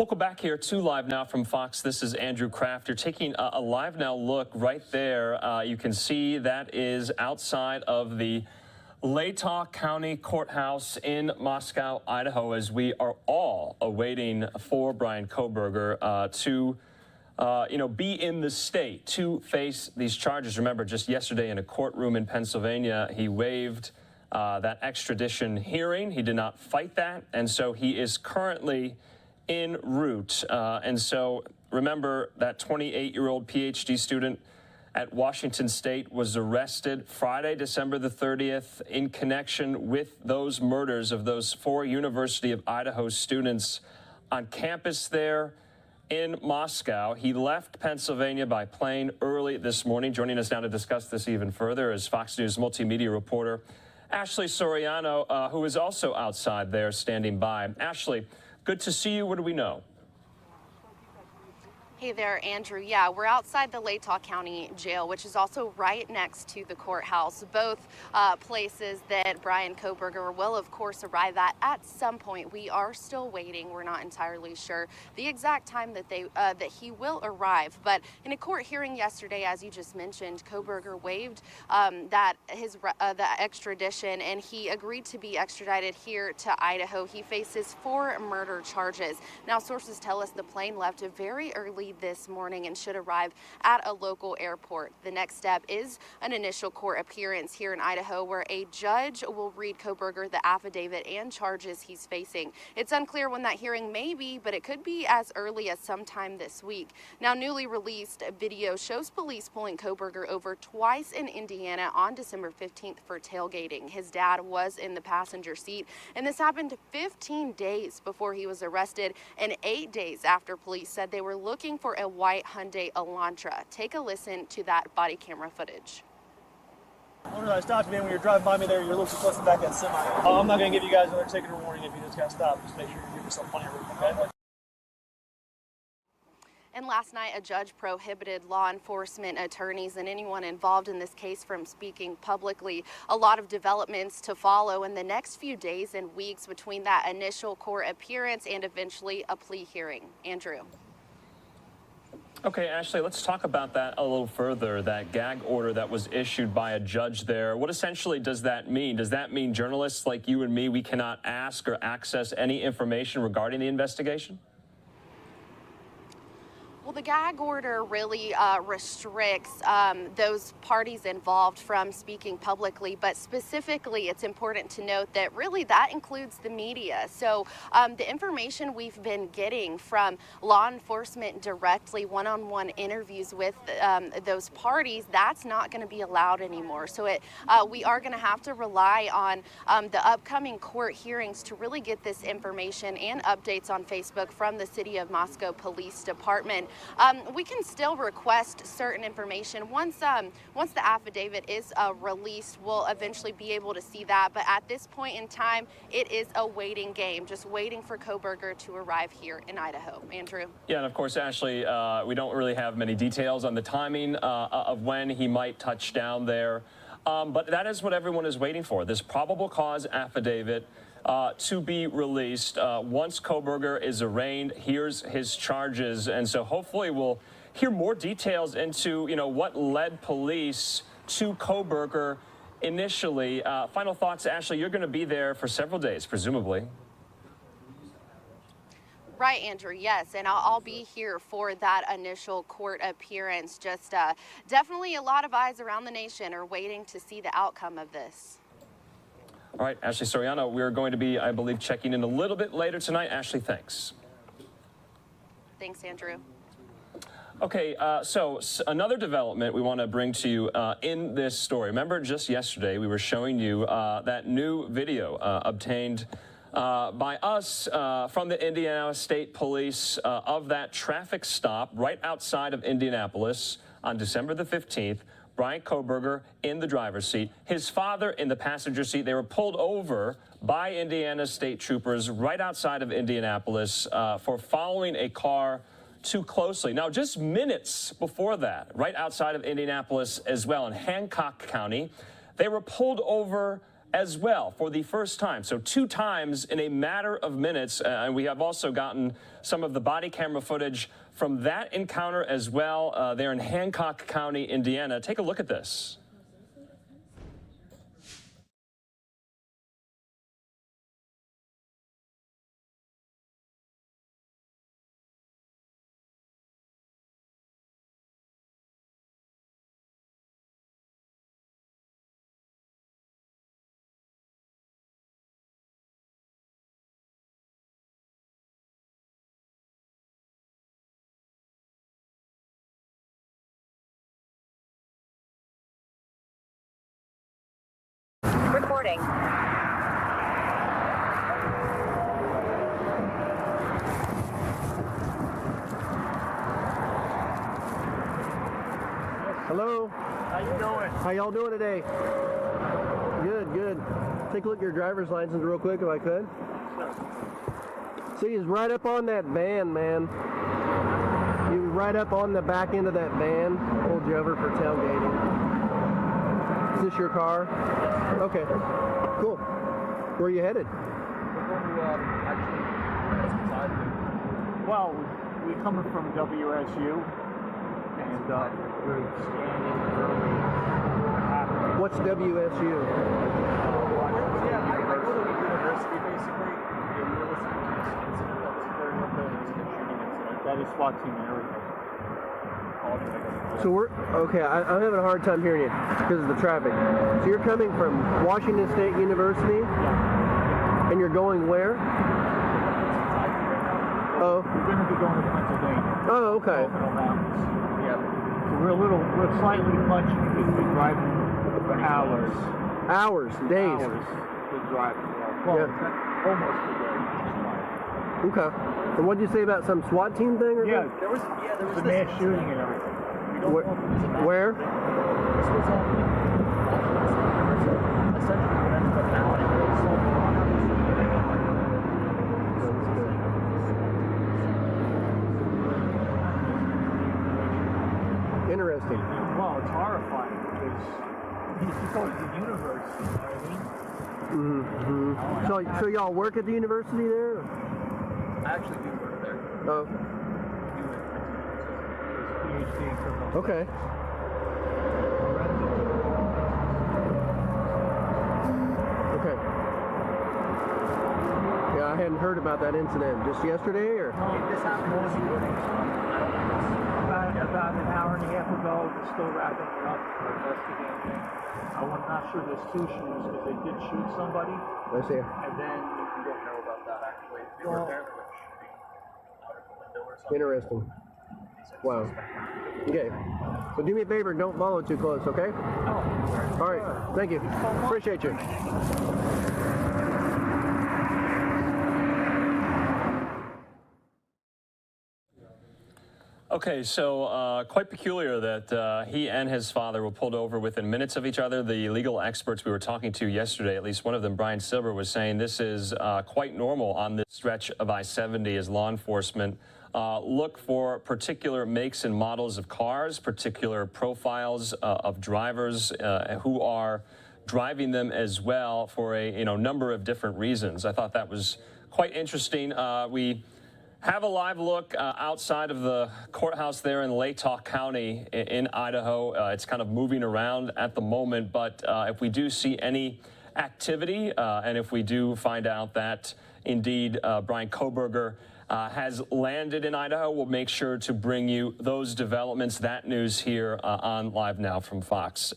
Welcome back here to Live Now from Fox. This is Andrew Kraft. You're taking a Live Now look right there. You can see that is outside of the LiveNOW County Courthouse in Moscow, Idaho, as we are all awaiting for Bryan Kohberger to be in the state to face these charges. Remember, just yesterday in a courtroom in Pennsylvania, he waived that extradition hearing. He did not fight that, and so he is currently en route. And so remember that 28-year-old PhD student at Washington State was arrested Friday, December the 30th, in connection with those murders of those 4 University of Idaho students on campus there in Moscow. He left Pennsylvania by plane early this morning. Joining us now to discuss this even further is Fox News multimedia reporter Ashley Soriano, who is also outside there standing by. Ashley, good to see you. What do we know? Hey there, Andrew. Yeah, we're outside the LiveNOW County Jail, which is also right next to the courthouse. Both places that Bryan Kohberger will, of course, arrive at some point. We are still waiting. We're not entirely sure the exact time that that he will arrive. But in a court hearing yesterday, as you just mentioned, Kohberger waived the extradition, and he agreed to be extradited here to Idaho. He faces 4 murder charges. Now, sources tell us the plane left very early this morning and should arrive at a local airport. The next step is an initial court appearance here in Idaho, where a judge will read Kohberger the affidavit and charges he's facing. It's unclear when that hearing may be, but it could be as early as sometime this week. Now, newly released video shows police pulling Kohberger over twice in Indiana on December 15th for tailgating. His dad was in the passenger seat, and this happened 15 days before he was arrested and 8 days after police said they were looking for a white Hyundai Elantra. Take a listen to that body camera footage. I stopped you, man. When you're driving by me there, you're a little too close to back that semi. I'm not going to give you guys another ticket or warning if you just got stopped. Just make sure you give yourself plenty of room, okay? And last night, a judge prohibited law enforcement attorneys and anyone involved in this case from speaking publicly. A lot of developments to follow in the next few days and weeks between that initial court appearance and eventually a plea hearing. Andrew. Okay, Ashley, let's talk about that a little further, that gag order that was issued by a judge there. What essentially does that mean? Does that mean journalists like you and me, we cannot ask or access any information regarding the investigation? Well, the gag order really restricts those parties involved from speaking publicly, but specifically it's important to note that really that includes the media. So the information we've been getting from law enforcement directly, one-on-one interviews with those parties, that's not going to be allowed anymore. So we are going to have to rely on the upcoming court hearings to really get this information and updates on Facebook from the City of Moscow Police Department. We can still request certain information. Once the affidavit is released, we'll eventually be able to see that. But at this point in time, it is a waiting game, just waiting for Kohberger to arrive here in Idaho. Andrew? Yeah, and of course, Ashley, we don't really have many details on the timing of when he might touch down there. But that is what everyone is waiting for, this probable cause affidavit to be released. Once Kohberger is arraigned, here's his charges. And so hopefully we'll hear more details into, what led police to Kohberger initially. Final thoughts, Ashley, you're going to be there for several days, presumably. Right, Andrew, yes, and I'll be here for that initial court appearance. Just definitely a lot of eyes around the nation are waiting to see the outcome of this. All right, Ashley Soriano, we're going to be, I believe, checking in a little bit later tonight. Ashley, thanks. Thanks, Andrew. Okay, so another development we want to bring to you in this story. Remember, just yesterday we were showing you that new video obtained by us from the Indiana State Police of that traffic stop right outside of Indianapolis on December the 15th. Bryan Kohberger in the driver's seat, his father in the passenger seat. They were pulled over by Indiana state troopers right outside of Indianapolis for following a car too closely. Now, just minutes before that, right outside of Indianapolis as well, in Hancock County, they were pulled over as well for the first time. So 2 times in a matter of minutes. And we have also gotten some of the body camera footage from that encounter as well there in Hancock County, Indiana. Take a look at this. Recording. Hello. How you doing? How y'all doing today? Good, good. Take a look at your driver's license real quick if I could. See, he's right up on that van, man. He was right up on the back end of that van. Pulled you over for tailgating. Is this your car? Okay. Cool. Where are you headed? Well, we're coming from WSU, and we're standing early. What's WSU? University, basically. There was an incident that was occurring with the shooting incident. That is SWAT team and everything. So we're, okay, I'm having a hard time hearing you because of the traffic. So you're coming from Washington State University? Yeah. And you're going where? Oh. We're going to be going to Pennsylvania. Oh, okay. Yeah. So we're slightly punched because we're driving for hours. Hours, days. Hours we're driving. Well, Yeah. almost a day. Okay. And what did you say about some SWAT team thing? Or Yeah, something? there was a mass shooting and everything. We don't Where? know if it was a mass Where? shooting. This was on essentially went to the valley. Interesting. Well, it's horrifying because he goes to the university, you know what I mean? Mm-hmm. So y'all work at the university there? I actually do work there. Oh, PhD in criminal. okay. Okay. Yeah, I hadn't heard about that incident. Just yesterday, or? This happened this morning. About an hour and a half ago. We're still wrapping it up for investigating. I'm not sure there's 2 shootings because they did shoot somebody, I see. and then we don't know about that actually. They were apparently like shooting out of the window or something. Interesting. Wow. Okay. So do me a favor, don't follow too close, okay? All right. Thank you. Appreciate you. Okay, so quite peculiar that he and his father were pulled over within minutes of each other. The legal experts we were talking to yesterday, at least one of them, Brian Silver, was saying this is quite normal on this stretch of I-70 as law enforcement look for particular makes and models of cars, particular profiles of drivers who are driving them as well for a number of different reasons. I thought that was quite interesting. We have a live look outside of the courthouse there in Latah County in Idaho. It's kind of moving around at the moment, but if we do see any activity and if we do find out that indeed Bryan Kohberger has landed in Idaho, we'll make sure to bring you those developments, that news here on Live Now from Fox.